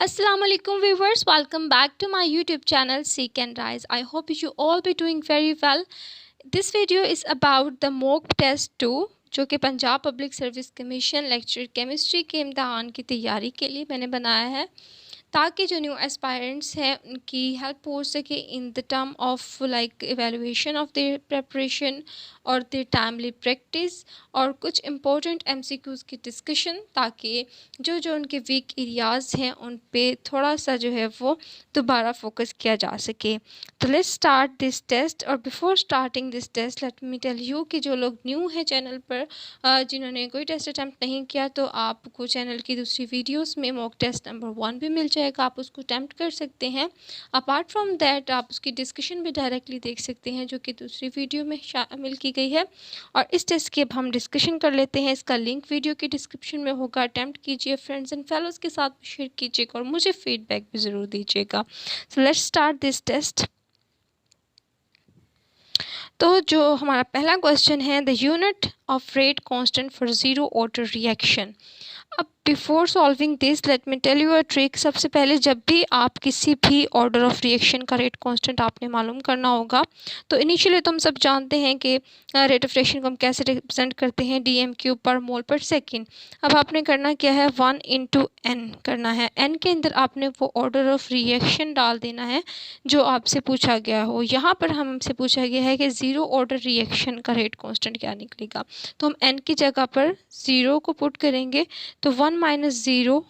Assalamu alaikum viewers, welcome back to my YouTube channel Seek and Rise. I hope you all be doing very well. This video is about the mock test 2 जो कि Punjab public service commission lecture chemistry के इम्तहान की तैयारी के लिए मैंने बनाया है ताकि जो न्यू एस्पायरेंट्स हैं उनकी हेल्प हो सके in the term of like evaluation of their preparation और देयर टाइमली प्रैक्टिस और कुछ इम्पोर्टेंट एमसीक्यूज़ की डिस्कशन ताकि जो जो उनके वीक एरियाज़ हैं उन पे थोड़ा सा जो है वो दोबारा फोकस किया जा सके। तो लेट्स स्टार्ट दिस टेस्ट। और before starting this test let me tell you कि जो लोग न्यू हैं चैनल पर जिन्होंने कोई टेस्ट अटैम्प्ट नहीं किया तो आपको चैनल की दूसरी वीडियोस में मॉक टेस्ट नंबर 1 भी मिल जाएगा, आप उसको अटैम्प्ट कर सकते हैं। अपार्ट फ्रॉम दैट आप उसकी डिस्कशन भी डायरेक्टली देख सकते हैं जो कि दूसरी वीडियो में शामिल की गई है। और इस टेस्ट की अब हम डिस्कशन कर लेते हैं। इसका लिंक वीडियो की डिस्क्रिप्शन में होगा, अटैम्प्ट कीजिए, फ्रेंड्स एंड फेलोज के साथ शेयर कीजिएगा और मुझे फीडबैक भी ज़रूर दीजिएगा। So let's start this test. तो जो हमारा पहला क्वेश्चन है, the unit of rate constant for zero order reaction. अब before solving this let me tell you a trick. सबसे पहले जब भी आप किसी भी ऑर्डर ऑफ रिएक्शन का रेट कांस्टेंट आपने मालूम करना होगा तो इनिशियली तो हम सब जानते हैं कि रेट ऑफ रिएक्शन को हम कैसे रिप्रेजेंट करते हैं, dm³ पर मोल पर सेकेंड। अब आपने करना क्या है, 1 × n करना है। n के अंदर आपने वो ऑर्डर ऑफ रिएक्शन डाल देना है जो आपसे पूछा गया हो। यहाँ पर हमसे पूछा गया है कि ज़ीरो ऑर्डर रिएक्शन का रेट कांस्टेंट क्या निकलेगा, तो हम n की जगह पर 0 को पुट करेंगे तो 1 - 0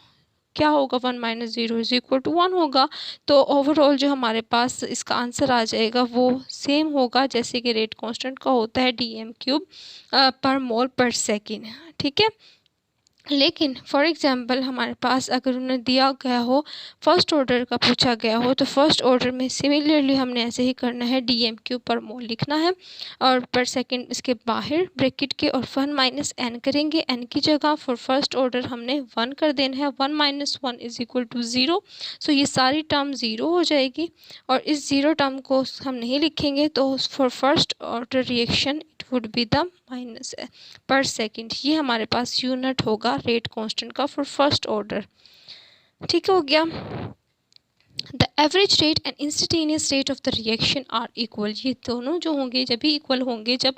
क्या होगा, 1 - 0 = 1 होगा। तो ओवरऑल जो हमारे पास इसका आंसर आ जाएगा वो सेम होगा जैसे कि रेट कांस्टेंट का होता है dm³ पर मोल पर सेकेंड। ठीक है, लेकिन फॉर एग्जांपल हमारे पास अगर उन्हें दिया गया हो फर्स्ट ऑर्डर का पूछा गया हो तो फर्स्ट ऑर्डर में सिमिलरली हमने ऐसे ही करना है, dm³ पर मोल लिखना है और पर सेकंड इसके बाहर ब्रैकेट के और 1 - n करेंगे। n की जगह फॉर फर्स्ट ऑर्डर हमने 1 कर देना है, 1 - 1 = 0। सो ये सारी टर्म ज़ीरो हो जाएगी और इस ज़ीरो टर्म को हम नहीं लिखेंगे तो for first order reaction it would be the minus per second. ये हमारे पास यूनिट होगा रेट कांस्टेंट का फॉर फर्स्ट ऑर्डर। ठीक हो गया। The average rate and instantaneous rate of the reaction are equal. ये दोनों जो होंगे जब भी इक्वल होंगे जब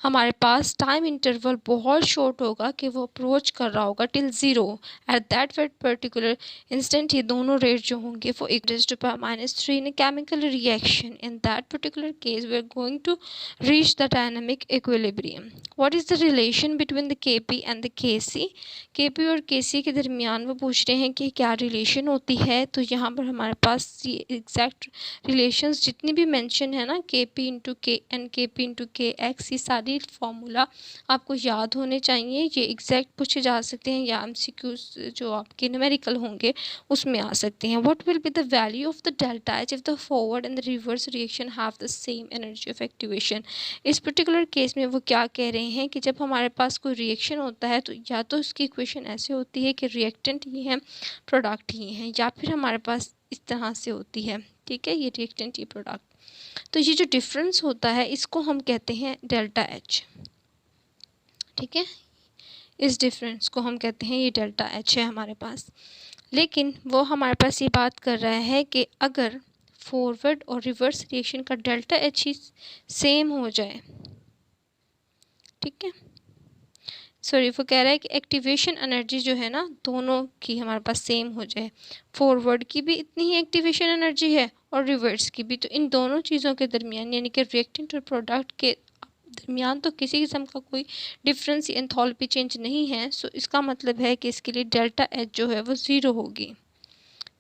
हमारे पास टाइम इंटरवल बहुत शॉर्ट होगा कि वो अप्रोच कर रहा होगा till zero. At that particular instant ये दोनों रेट जो होंगे वो (10⁻³ in chemical reaction. In that particular case we are going to reach the dynamic equilibrium. What is the relation between the Kp and the Kc। Kp और Kc के दरमियान वो पूछ रहे हैं कि क्या रिलेशन होती है। तो यहाँ पर हमारे पास ये एग्जैक्ट रिलेशंस जितनी भी मेंशन है ना, Kp × Kn, Kp × Kx, ये सारी फार्मूला आपको याद होने चाहिए। ये एग्जैक्ट पूछे जा सकते हैं या एमसीक्यूज जो आपके न्यूमेरिकल होंगे उसमें आ सकते हैं। What will be the value of the delta H if the forward and the reverse reaction have the same energy of activation. इस पर्टिकुलर केस में वो क्या कह रहे हैं कि जब हमारे पास कोई रिएक्शन होता है तो या तो इसकी इक्वेशन ऐसे होती है कि रिएक्टेंट ये है प्रोडक्ट ये है, या फिर हमारे पास इस तरह से होती है। ठीक है, ये रिएक्टेंट ये प्रोडक्ट। तो ये जो डिफरेंस होता है इसको हम कहते हैं डेल्टा एच। ठीक है, इस डिफरेंस को हम कहते हैं ये डेल्टा एच है हमारे पास। लेकिन वो हमारे पास ये बात कर रहा है कि अगर फॉरवर्ड और रिवर्स रिएक्शन का डेल्टा एच ही सेम हो जाए, ठीक है, सॉरी वो कह रहा है कि एक्टिवेशन एनर्जी जो है ना दोनों की हमारे पास सेम हो जाए, फॉरवर्ड की भी इतनी ही एक्टिवेशन एनर्जी है और रिवर्स की भी। तो इन दोनों चीज़ों के दरमियान यानी कि रिएक्टेंट और प्रोडक्ट के दरमियान तो किसी किस्म का कोई डिफरेंस एंथैल्पी चेंज नहीं है। सो इसका मतलब है कि इसके लिए डेल्टा एच जो है वो ज़ीरो होगी।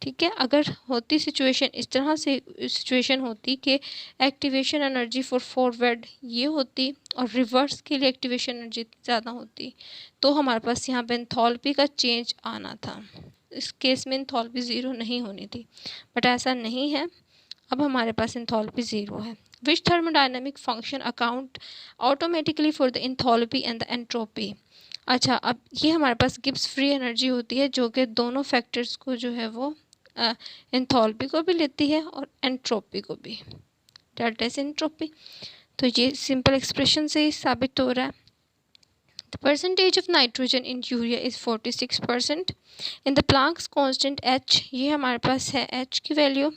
ठीक है, अगर होती सिचुएशन इस तरह से सिचुएशन होती कि एक्टिवेशन एनर्जी फॉर फॉरवर्ड ये होती और रिवर्स के लिए एक्टिवेशन एनर्जी ज़्यादा होती तो हमारे पास यहाँ पे एंथैल्पी का चेंज आना था। इस केस में एंथैल्पी ज़ीरो नहीं होनी थी, बट ऐसा नहीं है। अब हमारे पास एंथैल्पी ज़ीरो है। Which thermodynamic function account automatically for the enthalpy and the entropy. अच्छा, अब ये हमारे पास गिब्स फ्री एनर्जी होती है जो कि दोनों फैक्टर्स को जो है वो एंथैल्पी को भी लेती है और एंट्रोपी को भी, डेल्टा एस एंट्रोपी। तो ये सिंपल एक्सप्रेशन से ही साबित हो रहा है। The percentage of nitrogen in urea is 46%. In the Planck's constant H, ये हमारे पास है H की वैल्यू,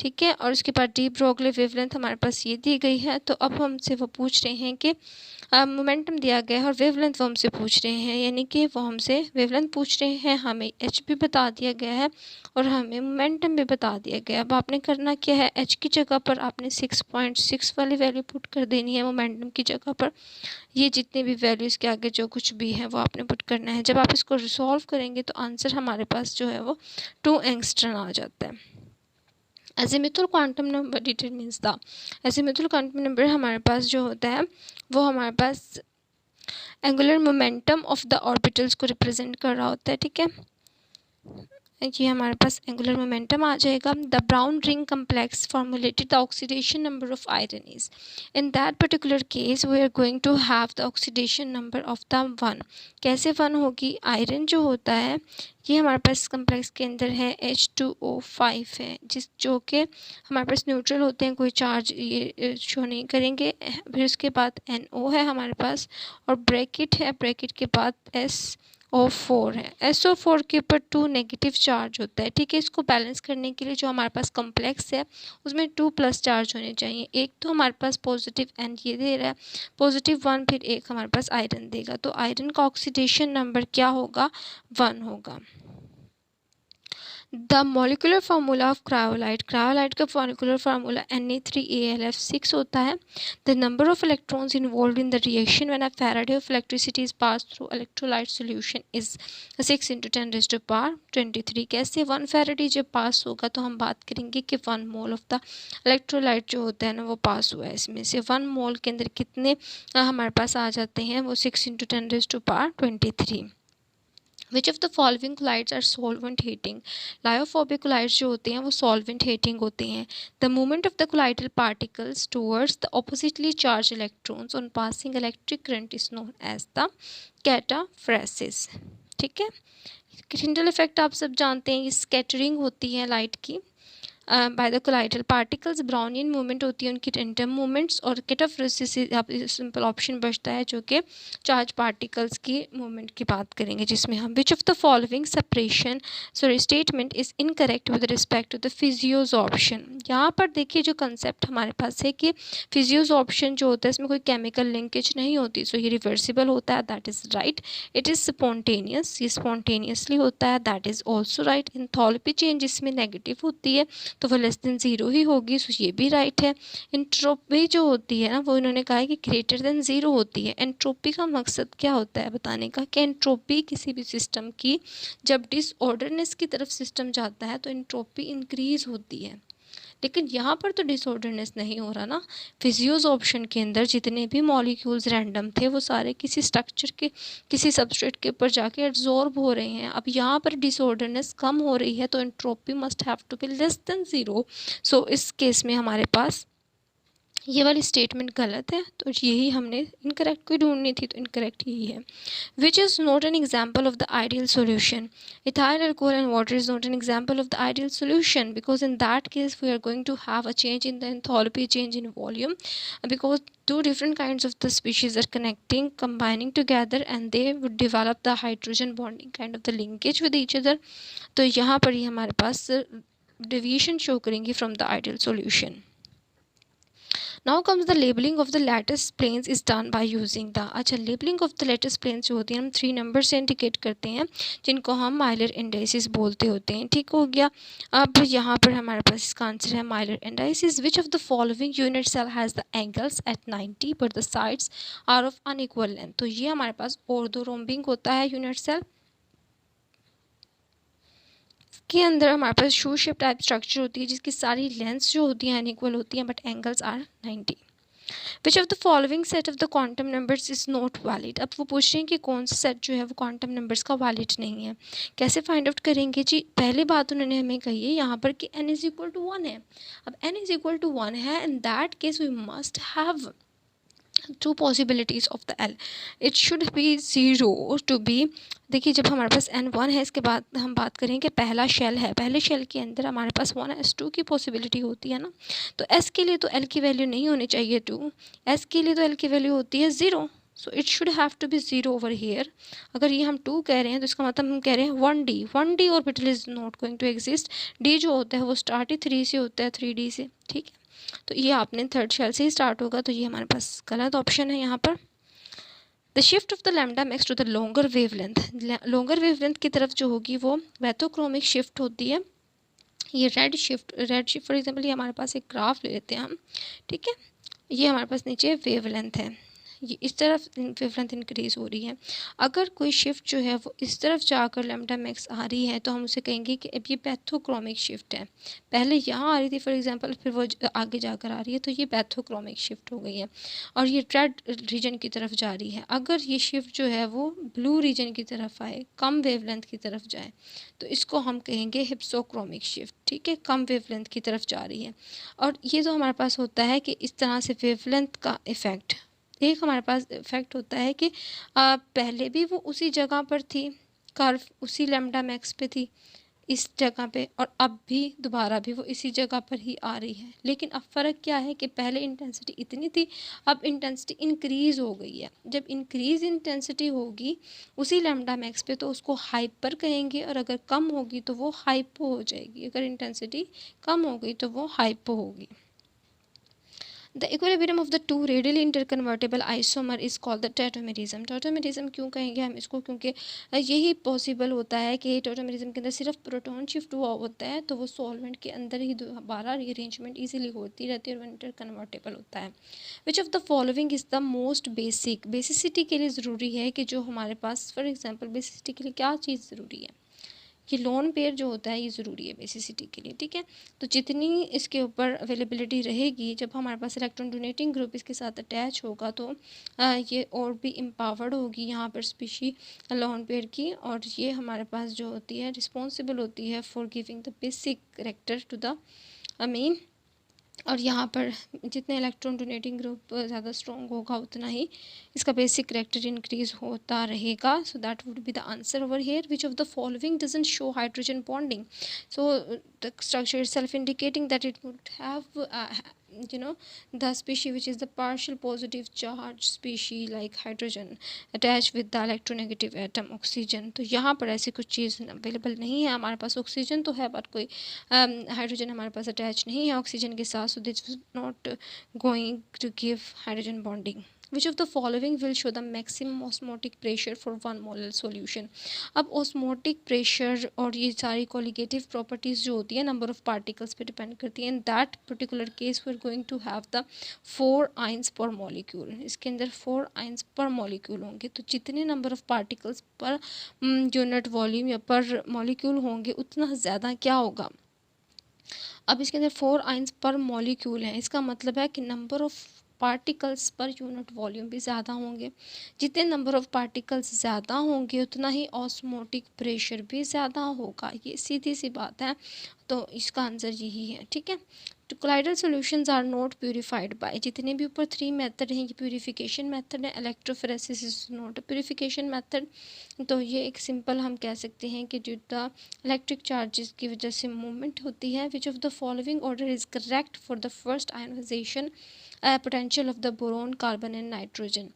ठीक है। और उसके बाद डी ब्रोगली वेवलेंथ हमारे पास ये दी गई है। तो अब हमसे वो पूछ रहे हैं कि मोमेंटम दिया गया है और वेवलेंथ वो हमसे पूछ रहे हैं, यानी कि वो हमसे वेवलेंथ पूछ रहे हैं, हमें एच भी बता दिया गया है और हमें मोमेंटम भी बता दिया गया है। अब आपने करना क्या है, एच की जगह पर आपने 6.6 वाली वैल्यू पुट कर देनी है, मोमेंटम की जगह पर ये जितने भी वैल्यूज़ के आगे जो कुछ भी है वो आपने पुट करना है। जब आप इसको रिसॉल्व करेंगे तो आंसर हमारे पास जो है वो 2 एंगस्ट्रॉन आ जाता है। Azimuthal quantum number determines the, azimuthal quantum number हमारे पास जो होता है वो हमारे पास angular momentum of the orbitals को रिप्रेजेंट कर रहा होता है, ठीक है। ये हमारे पास एंगुलर मोमेंटम आ जाएगा। The brown ring complex formulated the oxidation number of iron is, in that particular case we are going to have the oxidation number of the 1। कैसे 1 होगी, आयरन जो होता है ये हमारे पास कम्प्लेक्स के अंदर है H2O5 है, जिस जो कि हमारे पास न्यूट्रल होते हैं, कोई चार्ज ये शो नहीं करेंगे। फिर उसके बाद NO है हमारे पास और ब्रैकेट है, ब्रैकेट के बाद SO4 है। SO4 के ऊपर 2 नेगेटिव चार्ज होता है, ठीक है। इसको बैलेंस करने के लिए जो हमारे पास कम्प्लेक्स है उसमें 2 प्लस चार्ज होने चाहिए। एक तो हमारे पास पॉजिटिव एन ये दे रहा है, +1, फिर एक हमारे पास आयरन देगा, तो आयरन का ऑक्सीडेशन नंबर क्या होगा, 1 होगा। The molecular formula of cryolite, cryolite का मोलिकुलर फार्मूला Na3AlF6 होता है। The number of electrons involve in the reaction when a Faraday of electricity is pass through electrolyte solution is 6 × 10⁻23। कैसे 1 Faraday जब पास होगा तो हम बात करेंगे कि 1 मोल ऑफ द इलेक्ट्रोलाइट जो होता है ना वो पास हुआ है। इसमें से 1 मोल के अंदर कितने हमारे पास आ जाते हैं, वो 6 × 10⁻23। Which of the following colloids are solvent hating, lyophobic colloids जो होते हैं वो सॉल्वेंट हीटिंग होते हैं। The movement of the colloidal particles towards the oppositely charged electrons on passing electric current is known as the cataphoresis, ठीक है। क्रिंडल effect आप सब जानते हैं, ये स्कैटरिंग होती है लाइट की by the colloidal particles. Brownian movement होती है उनकी टेंटम मूवमेंट्स, और कैटाफ्रेसिस से आप सिंपल ऑप्शन बचता है जो कि चार्ज पार्टिकल्स की मूवमेंट की बात करेंगे, जिसमें हम which of the following separation statement is incorrect with respect to the physisorption. यहाँ पर देखिए जो कंसेप्ट हमारे पास है कि फिजियोजॉर्प्शन जो होता है इसमें कोई केमिकल लिंकेज नहीं होती, सो ये रिवर्सिबल होता है, that is right. It is spontaneous, ये स्पॉन्टेनियसली होता है, that is also right. Enthalpy change इसमें नेगेटिव होती है तो वो <0 ही होगी, सो ये भी राइट है। एंट्रोपी जो होती है ना वो इन्होंने कहा है कि <0 होती है। एंट्रोपी का मकसद क्या होता है बताने का, कि एंट्रोपी किसी भी सिस्टम की जब डिसऑर्डरनेस की तरफ सिस्टम जाता है तो एंट्रोपी इंक्रीज होती है, लेकिन यहाँ पर तो डिसऑर्डरनेस नहीं हो रहा ना। फिजियोजॉर्प्शन के अंदर जितने भी मॉलिक्यूल्स रैंडम थे वो सारे किसी स्ट्रक्चर के किसी सबस्ट्रेट के ऊपर जाके एब्जॉर्ब हो रहे हैं। अब यहाँ पर डिसऑर्डरनेस कम हो रही है तो entropy must have to be <0। So इस केस में हमारे पास ये वाली स्टेटमेंट गलत है, तो यही हमने इनकरेक्ट कोई ढूंढनी थी, तो इनकरेक्ट यही है। Which is not an example of the ideal solution, ethyl alcohol and water is not an example of the ideal solution because in that case we are going to have a change in the enthalpy, change in volume, because two different kinds of the species are connecting, combining together, and they would develop the hydrogen bonding kind of the linkage with each other। तो यहाँ पर ही हमारे पास deviation show करेंगी from the ideal solution। Now comes the labelling of the lattice planes is done by using the, अच्छा labelling of the lattice planes जो होती हैं हम 3 नंबर से इंडिकेट करते हैं, जिनको हम माइलर इंडाइसिस बोलते होते हैं, ठीक हो गया। अब यहाँ पर हमारे पास इसका आंसर है Miller indices. Which of the following unit cell has the angles at 90 but the sides are of unequal length, तो ये हमारे पास ऑर्थोरोम्बिक होता है यूनिट सेल के अंदर हमारे पास शू शेप टाइप स्ट्रक्चर होती है जिसकी सारी लेंथ्स जो होती हैं अनइक्वल होती हैं but angles are 90। Which of the following set of the quantum numbers is not valid, अब वो पूछ रहे हैं कि कौन सा सेट जो है वो क्वांटम नंबर्स का वैलिड नहीं है। कैसे फाइंड आउट करेंगे जी, पहली बात उन्होंने हमें कही है यहाँ पर कि n = 1 है। अब n = 1 है, in that case we must have two possibilities of the L, it should be 0 to be. देखिए जब हमारे पास n1 है, इसके बाद हम बात करें कि पहला शेल है, पहले शेल के अंदर हमारे पास 1s2 की पॉसिबिलिटी होती है ना, तो s के लिए तो l की वैल्यू नहीं होनी चाहिए 2, s के लिए तो l की वैल्यू होती है 0, so it should have to be zero over here. अगर ये हम 2 कह रहे हैं तो इसका मतलब हम कह रहे हैं 1D orbital is not going to exist. D जो होता है वो स्टार्ट ही 3 से होता है, 3D से, ठीक है। तो ये आपने थर्ड शेल से ही स्टार्ट होगा, तो ये हमारे पास गलत ऑप्शन है यहाँ पर। The shift of the lambda max to the longer wavelength, longer wavelength की तरफ जो होगी वो वैथोक्रोमिक शिफ्ट होती है। ये रेड शिफ्ट फॉर एग्जांपल, ये हमारे पास एक ग्राफ ले लेते हैं हम, ठीक है। ये हमारे पास नीचे वेवलेंथ है, ये इस तरफ वेवलेंथ इंक्रीज हो रही है। अगर कोई शिफ्ट जो है वो इस तरफ जाकर लैम्डा मैक्स आ रही है तो हम उसे कहेंगे कि अब ये पैथोक्रोमिक शिफ्ट है। पहले यहाँ आ रही थी फॉर एग्जांपल, फिर वो आगे जाकर आ रही है, तो ये पैथोक्रोमिक शिफ्ट हो गई है और ये रेड रीजन की तरफ जा रही है। अगर ये शिफ्ट जो है वो ब्लू रीजन की तरफ आए, कम वेवलेंथ की तरफ जाए, तो इसको हम कहेंगे हिप्सोक्रोमिक शिफ्ट, ठीक है, कम वेवलेंथ की तरफ जा रही है। और ये जो हमारे पास होता है कि इस तरह से वेवलेंथ का इफ़ेक्ट, एक हमारे पास इफ़ेक्ट होता है कि पहले भी वो उसी जगह पर थी, कर्व उसी लैम्डा मैक्स पे थी इस जगह पे, और अब भी दोबारा भी वो इसी जगह पर ही आ रही है। लेकिन अब फ़र्क क्या है कि पहले इंटेंसिटी इतनी थी, अब इंटेंसिटी इंक्रीज़ हो गई है। जब इंक्रीज़ इंटेंसिटी होगी उसी लैम्डा मैक्स पे तो उसको हाइपर कहेंगे, और अगर कम होगी तो वो हाइपो हो जाएगी। अगर इंटेंसिटी कम हो गई तो वो हाइपो होगी। The equilibrium of the two radially interconvertible isomer is called the tautomerism. Tautomerism क्यों कहेंगे हम इसको, क्योंकि यही पॉसिबल होता है कि tautomerism के अंदर सिर्फ प्रोटॉन शिफ्ट हुआ होता है, तो वो सॉल्वेंट के अंदर ही दोबारा रीअरेंजमेंट इजीली होती रहती है और इंटरकन्वर्टेबल होता है। विच of the following is the most basic, basicity के लिए ज़रूरी है कि जो हमारे पास फॉर एग्जाम्पल बेसिसिटी के लिए क्या चीज़ ज़रूरी है, ये लोन पेयर जो होता है ये ज़रूरी है बेसिसिटी के लिए, ठीक है। तो जितनी इसके ऊपर अवेलेबिलिटी रहेगी, जब हमारे पास इलेक्ट्रॉन डोनेटिंग ग्रुप इसके साथ अटैच होगा तो ये और भी एम्पावर्ड होगी यहाँ पर स्पीशी लोन पेयर की, और ये हमारे पास जो होती है रिस्पॉन्सिबल होती है for giving the basic character to the amine. और यहाँ पर जितने इलेक्ट्रॉन डोनेटिंग ग्रुप ज़्यादा स्ट्रॉन्ग होगा उतना ही इसका बेसिक करेक्टर इंक्रीज होता रहेगा। So that would be the answer over here. Which of the following doesn't show hydrogen bonding, so the structure itself indicating that it would have the species which is the partial positive charge species like hydrogen attached with the electronegative atom oxygen। तो यहाँ पर ऐसी कुछ चीज़ available नहीं है। हमारे पास oxygen तो है बट कोई हाइड्रोजन हमारे पास अटैच नहीं है ऑक्सीजन के साथ, so this is not going to give hydrogen bonding. Which of the following will show the maximum osmotic pressure for one molar solution. अब ऑस्मोटिक प्रेशर और ये सारी कोलिगेटिव प्रॉपर्टीज़ जो होती है नंबर ऑफ पार्टिकल्स पे डिपेंड करती हैं। In that particular case we are going to have the 4 ions per molecule. इसके अंदर 4 आइंस पर मॉलिक्यूल होंगे, तो जितने number of particles per unit volume या पर मॉलिक्यूल होंगे उतना ज़्यादा क्या होगा। अब इसके अंदर 4 आइंस पर मॉलिक्यूल हैं, इसका मतलब है कि number of particles per unit volume भी ज़्यादा होंगे। जितने नंबर ऑफ़ पार्टिकल्स ज़्यादा होंगे उतना ही ऑस्मोटिक प्रेशर भी ज़्यादा होगा। ये सीधी सी बात है, तो इसका आंसर यही है, ठीक है। तो colloidal solutions are not purified by, जितने भी ऊपर 3 मेथड हैं ये प्यूरिफिकेशन मेथड है। Electrophoresis is not a purification method. तो ये एक सिंपल हम कह सकते हैं कि ड्यू द इलेक्ट्रिक चार्जेस की वजह से मूवमेंट होती है। विच of the following order is correct for the first ionization potential of the boron, carbon and nitrogen.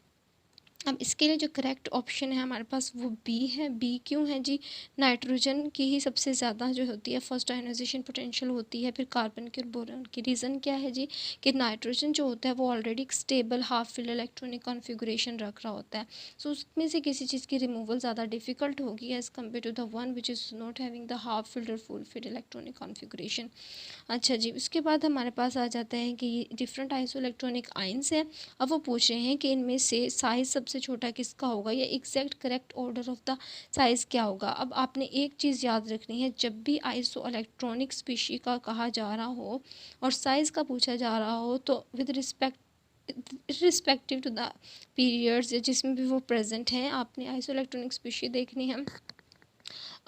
अब इसके लिए जो करेक्ट ऑप्शन है हमारे पास वो बी है। बी क्यों है जी, नाइट्रोजन की ही सबसे ज़्यादा जो होती है फर्स्ट आयोनाइजेशन पोटेंशियल होती है, फिर कार्बन की और बोरॉन की। रीज़न क्या है जी कि नाइट्रोजन जो होता है वो ऑलरेडी एक stable half filled electronic configuration रख रहा होता है, सो उसमें से किसी चीज़ की रिमूवल ज़्यादा डिफिकल्ट होगी as compare to the one which is not having the half filled और फुल फिल्ड इलेक्ट्रॉनिक कॉन्फ़िगरेशन। अच्छा जी, उसके बाद हमारे पास आ जाता है कि डिफरेंट आइसो इलेक्ट्रॉनिक आइंस हैं। अब वो पूछ रहे हैं कि इनमें से साइज़ सबसे छोटा किसका होगा या exact correct order of the size क्या होगा। अब आपने एक चीज़ याद रखनी है, जब भी आइसो इलेक्ट्रॉनिक स्पीशी का कहा जा रहा हो और साइज़ का पूछा जा रहा हो तो with respective to the periods जिसमें भी वो प्रेजेंट हैं आपने आइसो इलेक्ट्रॉनिक स्पीशी देखनी है।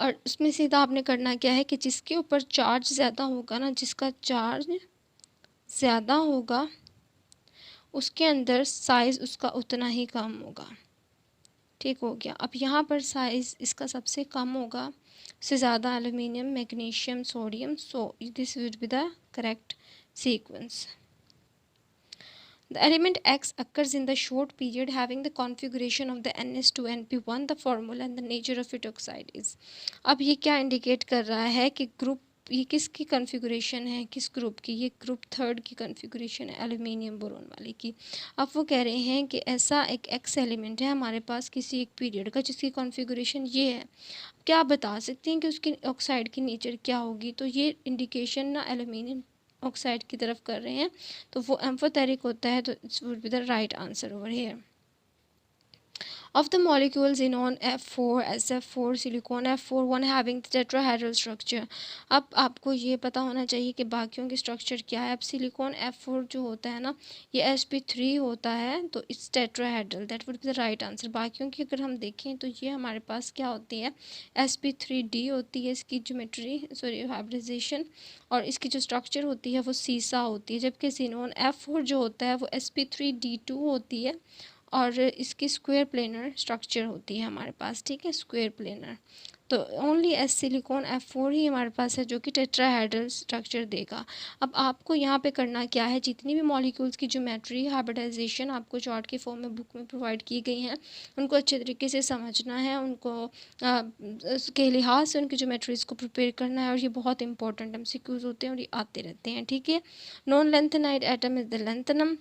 और उसमें सीधा आपने करना क्या है कि जिसके ऊपर चार्ज ज़्यादा होगा ना, जिसका चार्ज ज़्यादा होगा उसके अंदर साइज़ उसका उतना ही कम होगा। ठीक हो गया। अब यहाँ पर साइज़ इसका सबसे कम होगा, उससे ज़्यादा aluminium, magnesium, sodium, so this will be the correct sequence. The element X occurs in the short period having the configuration of the NS2NP1, the formula and the nature of its oxide is. अब ये क्या indicate कर रहा है कि group, ये किसकी configuration है, किस ग्रुप की, ये ग्रुप थर्ड की कॉन्फ़िगरेशन है एल्यूमिनियम बोरोन वाले की। अब वो कह रहे हैं कि ऐसा एक एक्स एलिमेंट है हमारे पास किसी एक पीरियड का जिसकी कॉन्फ़िगरेशन ये है, क्या आप बता सकते हैं कि उसकी ऑक्साइड की नेचर क्या होगी? तो ये इंडिकेशन ना एल्यूमिनियम ऑक्साइड की तरफ कर रहे हैं, तो वो एम्फोटेरिक होता है, तो it's would be the right answer over here. Of the molecules xenon F4, SF4, silicon F4, one having the tetrahedral structure। अब आपको ये पता होना चाहिए कि बाकियों की स्ट्रक्चर क्या है। अब सिलिकॉन F4 जो होता है ना, ये sp3 होता है, तो it's tetrahedral, that would be the right answer. बाकियों की अगर हम देखें तो ये हमारे पास क्या होती है, sp3d होती है इसकी ज्योमेट्री, सॉरी हाइब्रिडाइजेशन, और इसकी जो स्ट्रक्चर होती है वो सीसा होती है, जबकि xenon F4 जो होता है वो sp3d2 होती है और इसकी स्क्वायर प्लेनर स्ट्रक्चर होती है हमारे पास, ठीक है, स्क्वायर प्लेनर। तो ओनली एस सिलिकॉन F4 ही हमारे पास है जो कि टेट्राहेड्रल स्ट्रक्चर देगा। अब आपको यहाँ पे करना क्या है, जितनी भी मॉलिक्यूल्स की ज्योमेट्री हाइब्रिडाइजेशन आपको चार्ट के फॉर्म में बुक में प्रोवाइड की गई हैं, उनको अच्छे तरीके से समझना है, उनको के लिहाज से उनकी ज्योमेट्रीज को प्रिपेयर करना है, और ये बहुत इंपॉर्टेंट MCQs होते हैं और ये आते रहते हैं, ठीक है। Non lanthanide atom is the lanthanum.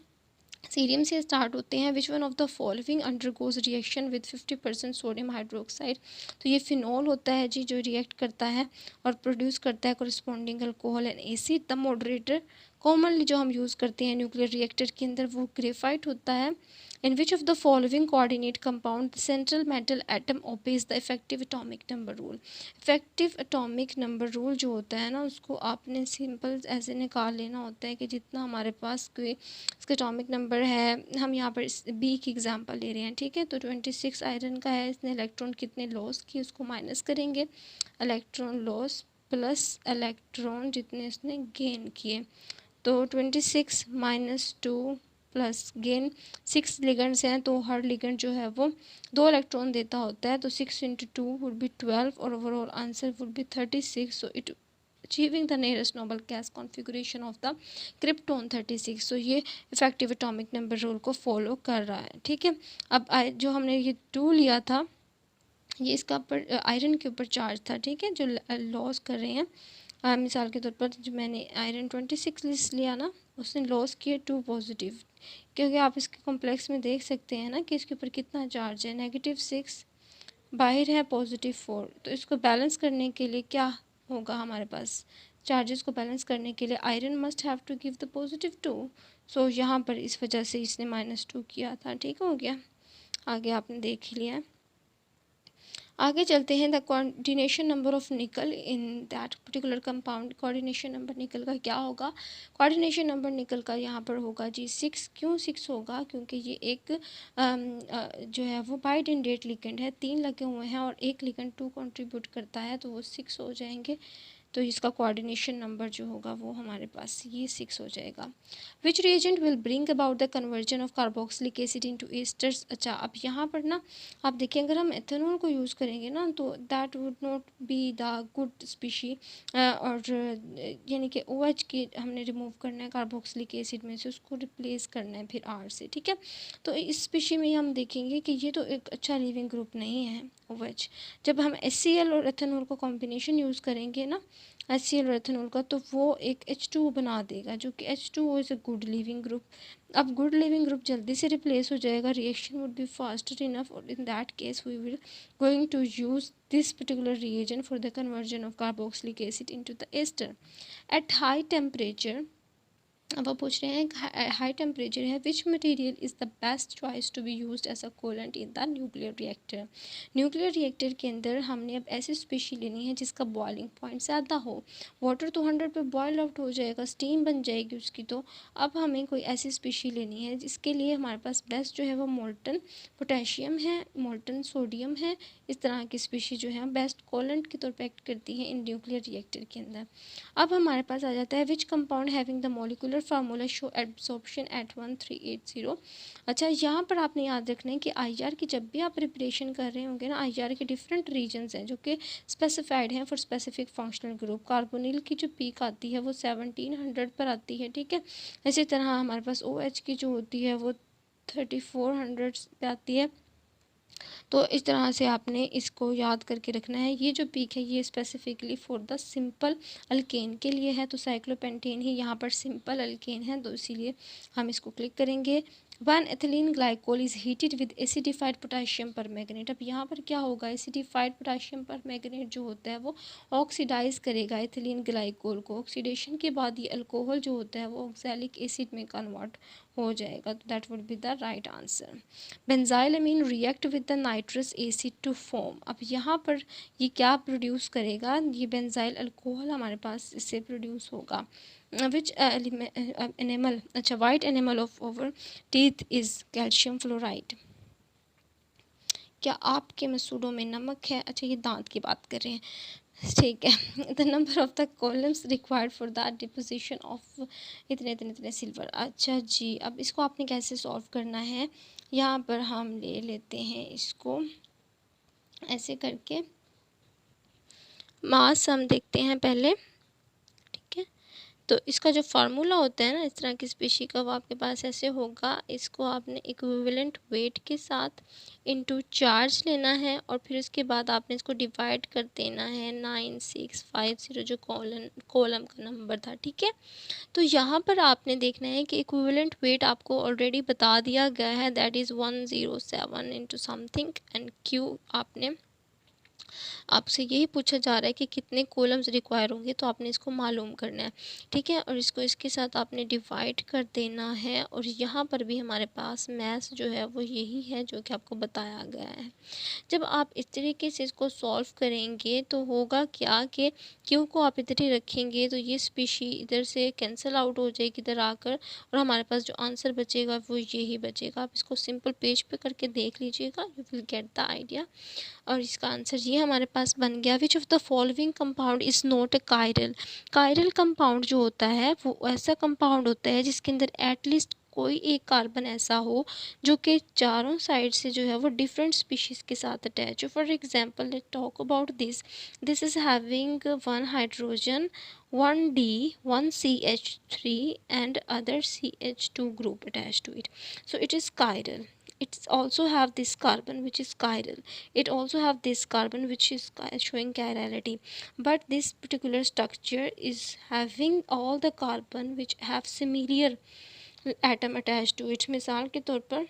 Cerium से स्टार्ट होते हैं। Which one of the following undergoes reaction with 50% sodium hydroxide. तो ये फिनॉल होता है जी जो रिएक्ट करता है और प्रोड्यूस करता है corresponding alcohol and acid. The moderator commonly जो हम यूज़ करते हैं न्यूक्लियर रिएक्टर के अंदर वो ग्रेफाइट होता है। In which of the following coordinate compound central metal atom obeys the effective atomic number rule. Effective atomic number rule जो होता है ना, उसको आपने सिंपल ऐसे निकाल लेना होता है कि जितना हमारे पास कोई इसका एटॉमिक नंबर है, हम यहाँ पर बी की एग्जांपल ले रहे हैं, ठीक है। तो 26 आयरन का है, इसने इलेक्ट्रॉन कितने लॉस किए उसको माइनस करेंगे, इलेक्ट्रॉन लॉस प्लस इलेक्ट्रॉन जितने इसने गेन किए, तो 26 माइनस 2 प्लस गेन। 6 लिगेंड्स हैं तो हर लिगेंड जो है वो 2 इलेक्ट्रॉन देता होता है, तो 6 × 2 वुड बी 12 और overall answer would be 36। So it achieving the nearest noble gas configuration of the krypton 36। so ये इफेक्टिव एटॉमिक नंबर रूल को फॉलो कर रहा है, ठीक है। अब जो हमने ये 2 लिया था, ये इसका पर आयरन के ऊपर चार्ज था, ठीक है, जो लॉस कर रहे हैं। मिसाल के तौर पर जो मैंने आयरन 26 लिस्ट लिया ना, उसने लॉस किए 2 पॉजिटिव, क्योंकि आप इसके कॉम्प्लेक्स में देख सकते हैं ना कि इसके ऊपर कितना चार्ज है, -6, बाहर है +4। तो इसको बैलेंस करने के लिए क्या होगा हमारे पास, चार्जेस को बैलेंस करने के लिए iron must have to give the +2। So यहाँ पर इस वजह से इसने -2 किया था, ठीक हो गया। आगे आपने देख ही लिया है। आगे चलते हैं। द कोऑर्डिनेशन नंबर ऑफ निकल इन that particular compound. Coordination number निकल का क्या होगा, कोऑर्डिनेशन नंबर निकल का यहाँ पर होगा जी 6। क्यों 6 होगा, क्योंकि ये एक जो है वो बाइडेंडेट लिगेंड है, 3 लगे हुए हैं और एक लिगेंड 2 कंट्रीब्यूट करता है, तो वो 6 हो जाएंगे। तो इसका कोऑर्डिनेशन नंबर जो होगा वो हमारे पास ये 6 हो जाएगा। Which reagent will bring about the conversion of carboxylic acid into esters. अच्छा, अब यहाँ पर ना आप देखिए, अगर हम एथेनॉल को यूज़ करेंगे ना, तो that would not be the good species, और यानी कि OH की हमने रिमूव करना है कार्बोक्सिलिक एसिड में से, उसको रिप्लेस करना है फिर R से, ठीक है। तो इस स्पीशी में हम देखेंगे कि ये तो एक अच्छा लिविंग ग्रुप नहीं है OH। जब हम HCl और एथेनॉल को कॉम्बिनेशन यूज़ करेंगे ना, HCl और एथेनॉल का, तो वो एक H2 बना देगा, जो कि H2O is a good leaving group. अब गुड लिविंग ग्रुप जल्दी से रिप्लेस हो जाएगा, reaction would be faster enough, और in that case we will going to use this particular reagent for the conversion of carboxylic acid into the ester at high temperature। अब आप पूछ रहे हैं हाई टेम्परेचर है, which material is the best choice to be used as a coolant in the nuclear reactor. Nuclear reactor के अंदर हमने अब ऐसी स्पीशी लेनी है जिसका बॉइलिंग पॉइंट ज़्यादा हो। वाटर तो 100 पे बॉयल आउट हो जाएगा, स्टीम बन जाएगी उसकी। तो अब हमें कोई ऐसी स्पीशी लेनी है जिसके लिए हमारे पास बेस्ट जो है वो मोल्टन पोटेशियम है, मोल्टन सोडियम है। इस तरह की स्पीशी जो है बेस्ट कूलेंट के तौर पर एक्ट करती हैं इन न्यूक्लियर रिएक्टर के अंदर। अब हमारे पास आ जाता है which compound having the molecular formula show absorption at 1380। अच्छा, यहाँ पर आपने याद रखना है कि IR की जब भी आप प्रिपरेशन कर रहे होंगे ना, IR के डिफरेंट रीजन्स हैं जो कि स्पेसिफाइड हैं for specific functional group. Carbonyl की जो पीक आती है वो 1700 पर आती है, ठीक है। इसी तरह हमारे पास OH की जो होती है वो 3400 पे आती है। तो इस तरह से आपने इसको याद करके रखना है। ये जो पीक है ये specifically for the simple alkane के लिए है, तो साइक्लोपेंटेन ही यहाँ पर सिंपल अल्केन है, तो इसीलिए हम इसको क्लिक करेंगे। 1 ethylene glycol is heated with acidified potassium permanganate. अब यहाँ पर क्या होगा, एसिडिफाइड पोटाशियम परमैंगनेट जो होता है वो ऑक्सीडाइज करेगा एथिलीन ग्लाइकोल को। ऑक्सीडेशन के बाद ये अल्कोहल जो होता है वो ऑक्सैलिक एसिड में कन्वर्ट हो जाएगा, तो that would be the right answer. Benzylamine react with the nitrous acid to form. अब यहाँ पर ये क्या प्रोड्यूस करेगा, ये बेंजाइल अल्कोहल हमारे पास इससे प्रोड्यूस होगा। विच एनिमल, अच्छा, white animal of over teeth is calcium fluoride. क्या आपके मसूड़ों में नमक है? अच्छा, ये दांत की बात कर रहे हैं, ठीक है। The number of the columns required for the deposition of इतने इतने इतने सिल्वर। अच्छा जी, अब इसको आपने कैसे सॉल्व करना है, यहाँ पर हम ले लेते हैं इसको ऐसे करके। मास हम देखते हैं पहले, ठीक है। तो इसका जो फार्मूला होता है ना इस तरह की स्पीशी का, वो आपके पास ऐसे होगा। इसको आपने इक्विवेलेंट वेट के साथ इनटू चार्ज लेना है और फिर उसके बाद आपने इसको डिवाइड कर देना है 9650 जो कॉलम का नंबर था, ठीक है। तो यहाँ पर आपने देखना है कि इक्विवेलेंट वेट आपको ऑलरेडी बता दिया गया है, that is 107 into something, and Q आपने आपसे यही पूछा जा रहा है कि कितने कॉलम्स रिक्वायर होंगे, तो आपने इसको मालूम करना है, ठीक है। और इसको इसके साथ आपने डिवाइड कर देना है, और यहाँ पर भी हमारे पास मैथ्स जो है वो यही है जो कि आपको बताया गया है। जब आप इस तरीके से इसको सॉल्व करेंगे तो होगा क्या कि क्यू को आप इधर ही रखेंगे तो ये स्पीशी इधर से कैंसिल आउट हो जाएगी इधर आकर, और हमारे पास जो आंसर बचेगा वो यही बचेगा। आप इसको सिंपल पेज पे करके देख लीजिएगा, you will get the idea. और इसका आंसर ये हमारे पास बन गया। विच of the following compound is not a chiral. Chiral compound जो होता है वो ऐसा कंपाउंड होता है जिसके अंदर एटलीस्ट कोई एक कार्बन ऐसा हो जो कि चारों साइड से जो है वो डिफरेंट स्पीशीज़ के साथ अटैच हो। For example let talk about this is having 1 hydrogen 1D 1CH3 and other CH2 group attached to it, so it is chiral. It's also have this carbon which is chiral, it also have this carbon which is showing chirality, but this particular structure is having all the carbon which have similar atom attached to it। मिसाल के तौर पर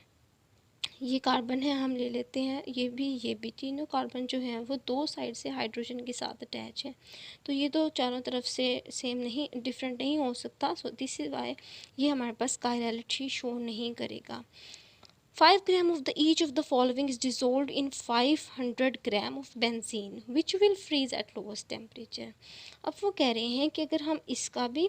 ये carbon है, हम ले लेते हैं, ये भी तीनों कार्बन जो है वो दो साइड से हाइड्रोजन के साथ अटैच है, तो ये तो चारों तरफ से सेम नहीं, डिफरेंट नहीं हो सकता। सो दिस इज वाई ये हमारे पास कायरलिटी शो नहीं करेगा। 5 ग्राम of the each of the following is dissolved in 500 gram of benzene which will freeze at lowest temperature। अब वो कह रहे हैं कि अगर हम इसका भी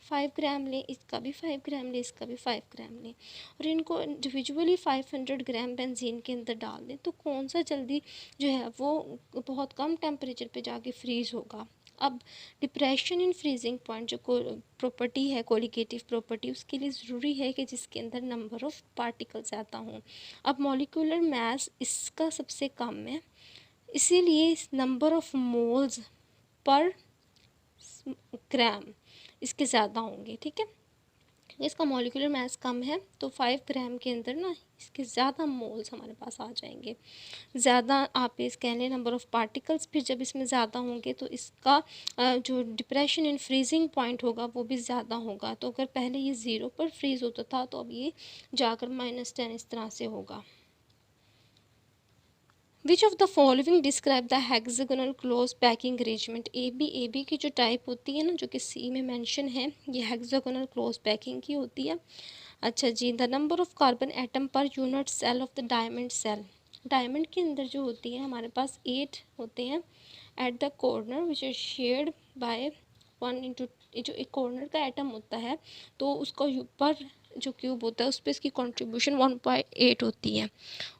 5 ग्राम लें, इसका भी 5 ग्राम लें, इसका भी 5 ग्राम लें, और इनको इंडिविजुअली 500 ग्राम बेंजीन के अंदर डाल दें, तो कौन सा जल्दी जो है वो बहुत कम टेम्परेचर पे जाके फ्रीज़ होगा। अब डिप्रेशन इन फ्रीजिंग पॉइंट जो प्रॉपर्टी है, कोलिगेटिव प्रॉपर्टी, उसके लिए ज़रूरी है कि जिसके अंदर नंबर ऑफ़ पार्टिकल्स ज़्यादा हों। अब मॉलिक्यूलर मास इसका सबसे कम है, इसीलिए नंबर ऑफ़ मोल्स पर ग्राम इसके ज़्यादा होंगे, ठीक है। इसका मॉलिक्यूलर मास कम है तो 5 ग्राम के अंदर ना इसके ज़्यादा मोल्स हमारे पास आ जाएंगे। ज़्यादा आप इस कह लें नंबर ऑफ़ पार्टिकल्स, फिर जब इसमें ज़्यादा होंगे तो इसका जो डिप्रेशन इन फ्रीजिंग पॉइंट होगा वो भी ज़्यादा होगा। तो अगर पहले ये 0 पर फ्रीज़ होता था तो अब ये जाकर -10 इस तरह से होगा। Which of the following describe the hexagonal close packing arrangement. A B की जो टाइप होती है ना, जो कि सी में मेंशन है, ये हेक्सागोनल क्लोज पैकिंग की होती है। अच्छा जी, the number of carbon atom per unit cell of the diamond cell. Diamond के अंदर जो होती है हमारे पास 8 होते हैं at the corner which is shared by 1 into, जो एक कॉर्नर का एटम होता है तो उसका पर जो क्यूब होता है उस पर इसकी कंट्रीब्यूशन 1/8 होती है,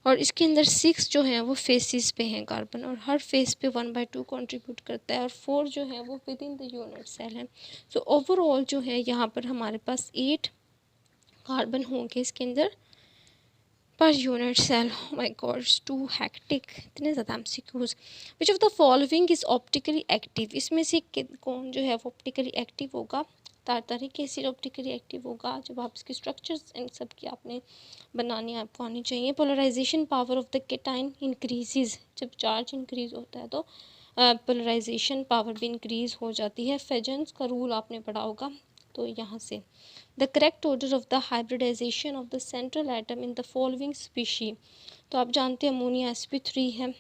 और इसके अंदर 6 जो है वो फेसिस पे हैं कार्बन, और हर फेस पे 1/2 कंट्रीब्यूट करता है, और 4 जो है वो within the unit cell है। सो ओवरऑल जो है यहाँ पर हमारे पास 8 कार्बन होंगे इसके अंदर पर unit cell. My god, it's too hectic, इतने ज़्यादा MCQs. Which of the following is optically active, इसमें से कौन जो है वो ऑप्टिकली एक्टिव होगा? टारटारिक एसिड ऑप्टिकली एक्टिव होगा। जब आप इसकी स्ट्रक्चर्स इन सब की आपने बनानी आपको आनी चाहिए। Polarization power of the cation increases, जब चार्ज इंक्रीज होता है तो पोलराइजेशन पावर भी इंक्रीज हो जाती है। फेजन्स का रूल आपने पढ़ा होगा, तो यहाँ से the correct order of the hybridization of the central atom in the following species, तो आप जानते हैं अमोनिया sp3 है,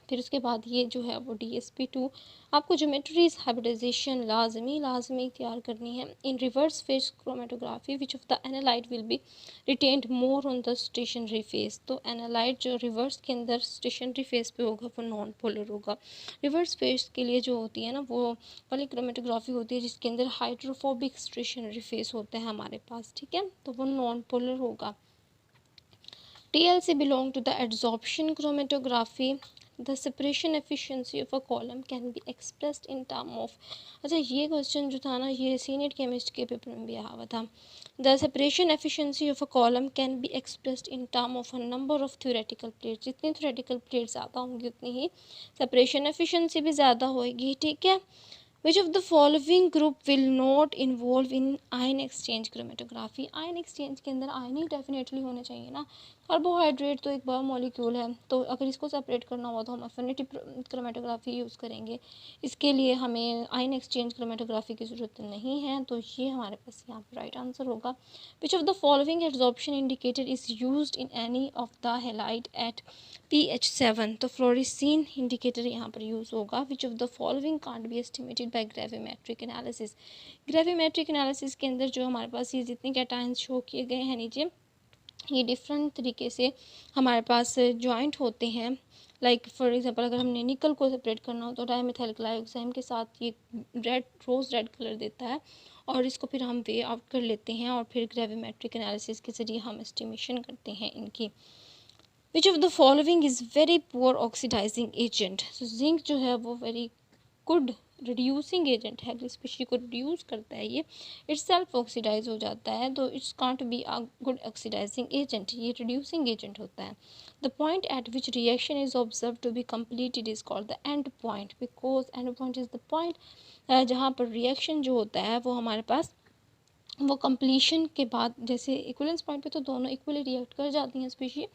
फिर उसके बाद ये जो है वो DsP2। आपको ज्योमेट्रीज हाइब्रिडाइजेशन लाजमी तैयार करनी है। In reverse phase chromatography which of the analyte will be retained more on the stationary phase, तो एनालाइट जो रिवर्स के अंदर स्टेशनरी फेज पे होगा वो नॉन पोलर होगा। रिवर्स फेज के लिए जो होती है ना वो वाली क्रोमेटोग्राफी होती है जिसके अंदर हाइड्रोफोबिक स्टेशनरी फेज होता है हमारे पास, ठीक है, तो वो नॉन पोलर होगा। TLC belong to the adsorption chromatography. The separation efficiency of a column can be expressed in term of, अच्छा ये क्वेश्चन जो था ना ये सीनियर केमिस्ट के पेपर में भी आया हुआ था। The separation efficiency of a column can be expressed in term of a number of theoretical plates, जितनी theoretical plates ज़्यादा होंगी उतनी ही separation efficiency भी ज़्यादा होगी, ठीक है। Which of the following group will not involve in ion exchange chromatography? ion exchange के अंदर आयन ही डेफिनेटली होने चाहिए ना। कार्बोहाइड्रेट तो एक बायोमोलिक्यूल है, तो अगर इसको सेपरेट करना हुआ तो हम अफिनिटी क्रोमेटोग्राफी यूज़ करेंगे। इसके लिए हमें आयन एक्सचेंज क्रोमेटोग्राफी की ज़रूरत नहीं है, तो ये हमारे पास यहाँ पर राइट आंसर होगा। Which of the following absorption indicator is used in any of the halide at pH 7, तो फ्लोरिसीन इंडिकेटर यहाँ पर यूज़ होगा। Which of the following can't be estimated by gravimetric analysis, gravimetric analysis के अंदर जो हमारे पास ये जितने कैटायंस शो किए गए हैं नीचे, ये डिफरेंट तरीके से हमारे पास जॉइंट होते हैं। लाइक फॉर एग्जांपल अगर हमने निकल को सेपरेट करना हो तो डाईमिथाइल ग्लाइकोसाइम के साथ ये रोज़ रेड कलर देता है, और इसको फिर हम वे आउट कर लेते हैं और फिर ग्रेविमेट्रिक एनालिसिस के ज़रिए हम एस्टिमेशन करते हैं इनकी। Which of the following is very poor oxidizing agent, तो जिंक जो है वो वेरी गुड रिड्यूसिंग एजेंट है, स्पीशी को रिड्यूस करता है, ये इट्स सेल्फ ऑक्सीडाइज हो जाता है, तो it's can't be a good oxidizing agent, ये रिड्यूसिंग एजेंट होता है। The point at which reaction is observe to be completed is called the end point, because end point is the point जहाँ पर reaction जो होता है वो हमारे पास वो कंप्लीशन के बाद, जैसे इक्विवेलेंस पॉइंट पे तो दोनों इक्वली रिएक्ट कर जाती हैं स्पीशी,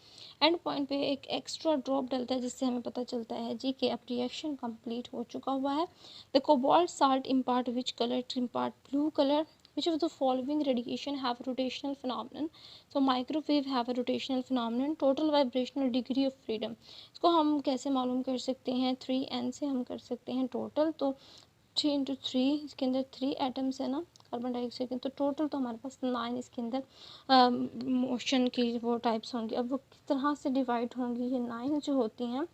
एंड पॉइंट पे एक एक्स्ट्रा ड्रॉप डलता है जिससे हमें पता चलता है जी कि अब रिएक्शन कंप्लीट हो चुका हुआ है। The cobalt salt impart which colour, to impart blue colour. Which of the following radiation have rotational phenomenon, so microwave have a rotational phenomenon. Total vibrational degree of freedom, इसको हम कैसे मालूम कर सकते हैं? 3n से हम कर सकते हैं टोटल, तो 3 × 3, इसके अंदर 3 एटम्स है ना कार्बन डाइऑक्साइड के, तो टोटल तो हमारे पास 9 इसके अंदर मोशन की वो टाइप्स होंगी। अब वो किस तरह से डिवाइड होंगी, ये 9 जो होती हैं,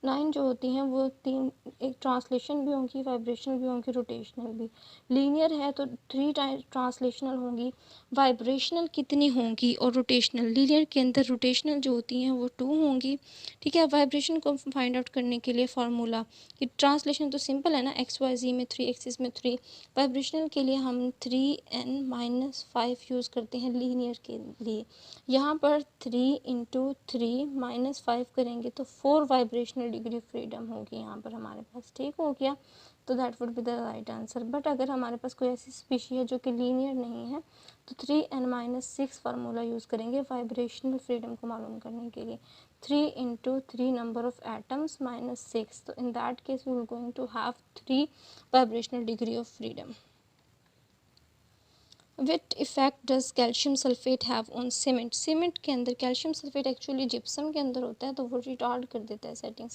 9 जो होती हैं वो 3, एक ट्रांसलेशन भी होंगी, वाइब्रेशनल भी होंगी, रोटेशनल भी। लीनियर है तो 3 ट्रांसलेशनल होंगी, वाइब्रेशनल कितनी होंगी, और रोटेशनल, लीनियर के अंदर रोटेशनल जो होती हैं वो 2 होंगी, ठीक है। वाइब्रेशन को फाइंड आउट करने के लिए फार्मूला कि ट्रांसलेशन तो सिंपल है ना, XYZ में 3, एक्सिस में 3, वाइब्रेशनल के लिए हम 3n-5 यूज़ करते हैं लीनियर के लिए। यहाँ पर 3 × 3 - 5 करेंगे तो 4 वाइब्रेशनल डिग्री फ्रीडम होगी यहाँ पर हमारे पास, ठीक हो गया, तो that would be the right answer. But अगर हमारे पास कोई ऐसी स्पीशी है जो कि लीनियर नहीं है तो 3n-6 फार्मूला यूज़ करेंगे वाइब्रेशनल फ्रीडम को मालूम करने के लिए। 3 × 3 नंबर ऑफ एटम्स -6, तो in that case we are going to have 3 vibrational degree of freedom. What effect does calcium sulphate have on cement, cement के अंदर कैल्शियम सल्फेट एक्चुअली जिप्सम के अंदर होता है, तो वो रिटार्ड कर देता है सेटिंग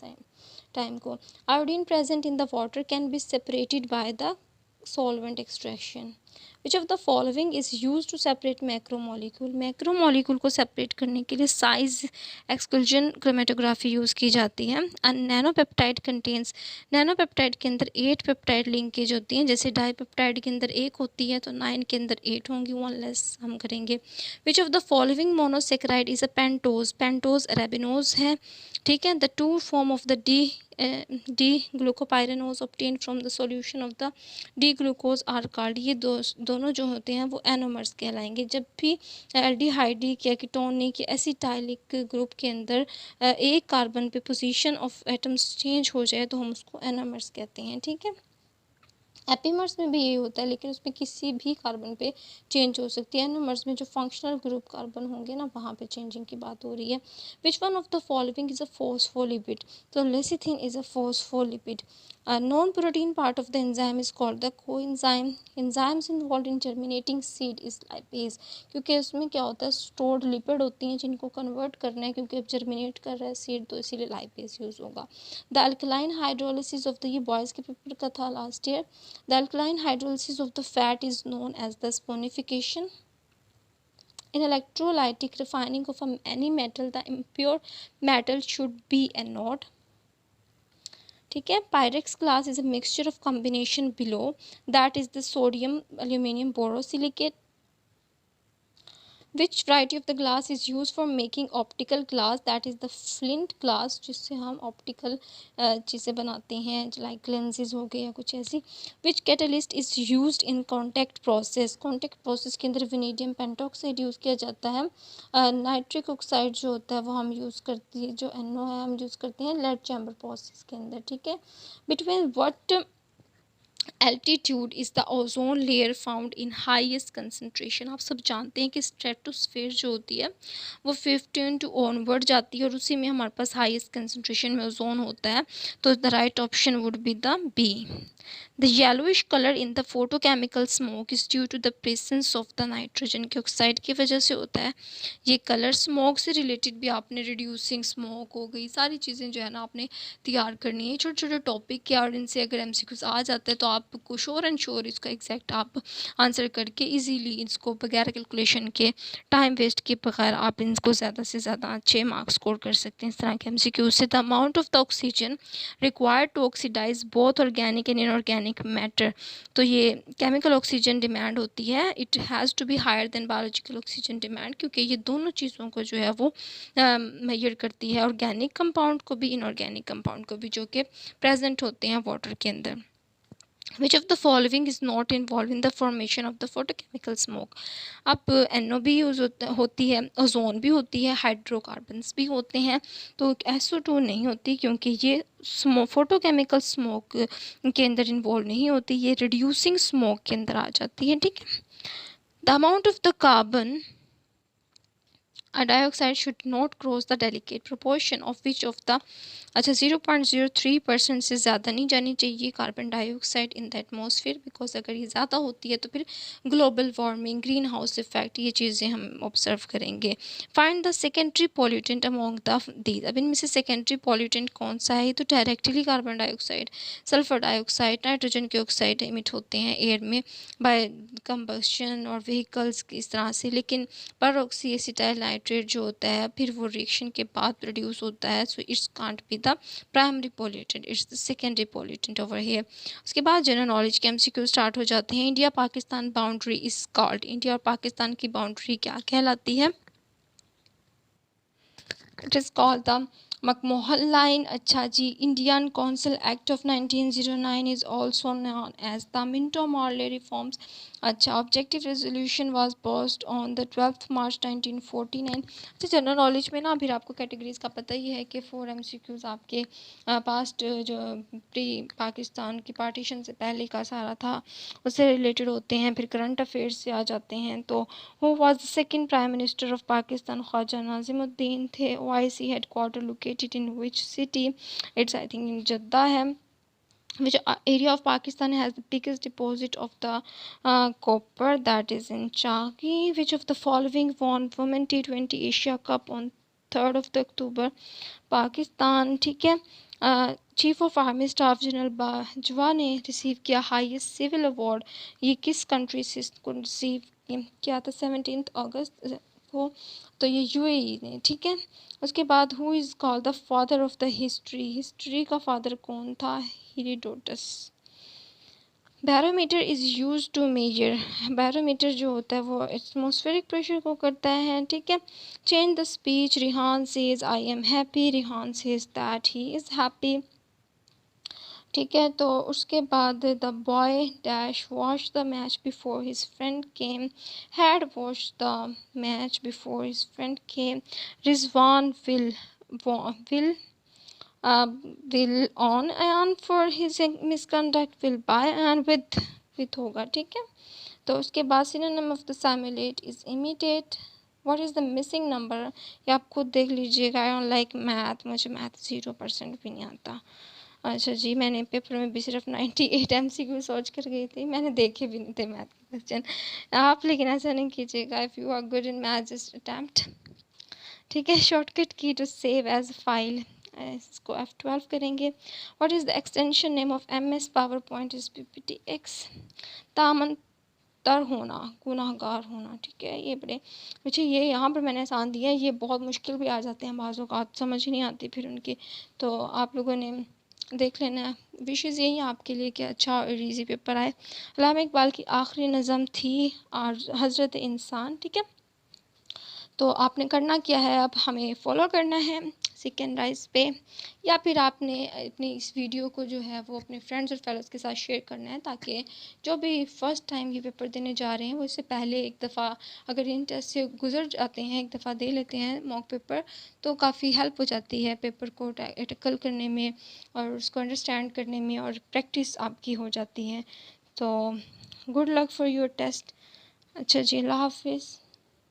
टाइम को। Iodine present in the water can be separated by the solvent extraction, which of the following is use to separate macromolecule, macromolecule को सेपरेट करने के लिए साइज एक्सक्लूजन क्रोमेटोग्राफी यूज़ की जाती है। नैनोपेप्टाइड कंटेन्स, नैनोपेप्टाइड के अंदर 8 पेप्टाइड लिंकेज होती हैं, जैसे डाईपेप्टाइड के अंदर 1 होती है तो 9 के अंदर 8 होंगी, 1 लेस हम करेंगे। Which of the following monosaccharide is a pentose, pentose arabinose है, ठीक है। The two form of the D glucopyranose obtain from the solution of the D glucose are called, ये दोनों जो होते हैं वो एनोमर्स कहलाएंगे। जब भी एल्डिहाइडिक या कीटोनिक या एसिटाइलिक ग्रुप के अंदर एक कार्बन पे पोजीशन ऑफ एटम्स चेंज हो जाए तो हम उसको एनोमर्स कहते हैं, ठीक है। एपीमर्स में भी यही होता है, लेकिन उसमें किसी भी कार्बन पे चेंज हो सकती है। एनोमर्स में जो फंक्शनल ग्रुप कार्बन होंगे ना, वहाँ पे चेंजिंग की बात हो रही है। Which one of the following is a phospholipid, तो lecithin is a phospholipid. Non protein part of the enzyme is called the coenzyme, enzymes involve in germinating seed is lipase, क्योंकि उसमें क्या होता है, स्टोर्ड लिपिड होती हैं जिनको convert करना है, क्योंकि अब जर्मिनेट कर रहा है सीड तो इसीलिए लाइपेज यूज़ होगा। The alkaline hydrolysis of the, ये बॉयज़ के पेपर का था last year. The alkaline hydrolysis of the fat is known as the saponification. In electrolytic refining of any metal, the impure metal should be anode. ठीक है। Pyrex class is a mixture of combination below, that is the sodium aluminum borosilicate. Which variety of the glass is used for making optical glass, that is the flint glass, जिससे हम optical चीज़ें बनाते हैं, like lenses हो गए या कुछ ऐसी। Which catalyst is used in contact process, contact process के अंदर vanadium pentoxide यूज़ किया जाता है। नाइट्रिक ऑक्साइड जो होता है वो हम यूज़ करती है, जो NO है हम यूज़ करते हैं lead chamber process के अंदर, ठीक है। Between what altitude is the ozone layer found in highest concentration, आप सब जानते हैं कि स्ट्रेटोस्फेयर जो होती है वो 15 टू ऑनवर्ड जाती है और उसी में हमारे पास हाईएस्ट कंसनट्रेशन में ओजोन होता है, तो the right option would be the B. The yellowish colour in the photochemical smoke is due to the presence of the nitrogen के ऑक्साइड की वजह से होता है ये कलर। स्मोक से रिलेटेड भी आपने रिड्यूसिंग स्मोक हो गई, सारी चीज़ें जो है ना आपने तैयार करनी है, छोटे छोटे टॉपिक के, और इनसे अगर MCQs आ जाते हैं तो आपको श्योर एंड श्योर इसका एग्जैक्ट आप आंसर करके इजीली इसको बगैर कैलकुलेशन के, टाइम वेस्ट के बगैर आप इनको ज़्यादा से ज़्यादा अच्छे मार्क्स स्कोर कर सकते हैं इस तरह के MCQs से। The amount of the oxygen required to oxidize both organic and inorganic matter, तो ये केमिकल ऑक्सीजन डिमांड होती है, it has to be higher than biological oxygen demand, क्योंकि ये दोनों चीज़ों को जो है वो मेजर करती है, ऑर्गेनिक कंपाउंड को भी, इनऑर्गेनिक कंपाउंड को भी, जो कि प्रेजेंट होते हैं वाटर के अंदर। Which of the following is not involved in the formation of the photochemical smoke, अब NO भी यूज़ होती है, ओजोन भी होती है, हाइड्रोकार्बन्स भी होते हैं, तो SO2 नहीं होती, क्योंकि ये फोटोकेमिकल स्मोक के अंदर इन्वॉल्व नहीं होती, ये रिड्यूसिंग स्मोक के अंदर आ जाती है, ठीक है। The amount of the carbon a dioxide should not cross the delicate proportion of which of the, अच्छा 0.03% से ज़्यादा नहीं जानी चाहिए carbon dioxide in the atmosphere, because अगर ये ज़्यादा होती है तो फिर global warming, green house effect, ये चीज़ें हम ऑब्जर्व करेंगे। Find the secondary pollutant among the these, अब इनमें से सेकेंडरी पॉल्यूटेंट कौन सा है, तो directly carbon dioxide, sulphur dioxide, nitrogen के ऑक्साइड इमिट होते हैं एयर में बाय कंबस्शन और व्हीकल्स की इस तरह से, लेकिन परऑक्सी एसिटाइल नाइट्रेट जो होता है फिर वो रिएक्शन के बाद प्रोड्यूस होता है, so it's can't be the primary pollutant, it's the secondary pollutant over here. उसके बाद जनरल नॉलेज के MCQ स्टार्ट हो जाते हैं। India Pakistan boundary is called, India और पाकिस्तान की बाउंड्री क्या कहलाती है, it is called the McMahon line. अच्छा जी, Indian council act of 1909 is also known as the Minto Morley reforms. अच्छा, objective resolution was passed on the 12 मार्च 1949। अच्छा, जनरल नॉलेज में ना फिर आपको कैटेगरीज का पता ही है कि 4 MCQs आपके पास्ट जो प्री पाकिस्तान की पार्टीशन से पहले का सारा था उससे रिलेटेड होते हैं, फिर करंट अफेयर्स से आ जाते हैं। तो who was the second prime minister of Pakistan, Khwaja Nazimuddin थे। OIC headquarter located in which city, it's I think in Jeddah है। Which area of Pakistan has the biggest deposit of the copper, that is in Chaki. Which of the following won Women T20 Asia Cup on 3rd of the October, Pakistan, ठीक है। Chief of army staff general Bajwa ने receive किया highest civil award, ये किस country से इसको receive किया था 17 अगस्त को, तो ये यूएई ने, ठीक है। उसके बाद who is called the father of the history, history का फादर कौन था, Herodotus. Barometer is use to measure, barometer जो होता है वो एटमॉस्फेरिक प्रेशर को करता है, ठीक है। Change the speech, Rihan says I am happy, Rihan says that he is happy, ठीक है। तो उसके बाद the boy dash watch the match before his friend came, had watch the match before his friend came, Rizwan will will on and for his misconduct will buy and with होगा, ठीक है। तो उसके बाद synonym of the simulate is imitate, what is the missing number, ये आप खुद देख लीजिएगा। I don't like math, मुझे मैथ 0% भी नहीं आता। अच्छा जी, मैंने पेपर में भी सिर्फ 98 MCQ सोच कर गई थी, मैंने देखे भी नहीं थे मैथ के क्वेश्चन। आप लेकिन ऐसा नहीं कीजिएगा, if you are good in math just attempt, ठीक है। शॉर्टकट की टू सेव एज फाइल, इसको F12 करेंगे। What is the extension name of MS power point is PPTX, तामंतर होना, गुनाहगार होना, ठीक है। ये बड़े अच्छा, ये यहाँ पर मैंने आसान दिया है, ये बहुत मुश्किल भी आ जाते हैं बाज़ों का, समझ नहीं आती फिर उनकी, तो आप लोगों ने देख लेना है। विशेज़ यही आपके लिए कि अच्छा और ईजी पेपर आए। अल्लामा इकबाल की आखिरी नज़म थी और हज़रत इंसान, ठीक है। तो आपने करना क्या है, अब हमें फॉलो करना है सेकेंड राइज पे, या फिर आपने अपनी इस वीडियो को जो है वो अपने फ्रेंड्स और फेलोज़ के साथ शेयर करना है, ताकि जो भी फर्स्ट टाइम ये पेपर देने जा रहे हैं वो इससे पहले एक दफ़ा अगर इन टेस्ट से गुजर जाते हैं, एक दफ़ा दे लेते हैं मॉक पेपर, तो काफ़ी हेल्प हो जाती है पेपर को टैकल करने में और उसको अंडरस्टैंड करने में, और प्रैक्टिस आपकी हो जाती है। तो good luck for your test. अच्छा जी, अल्लाह हाफिज़।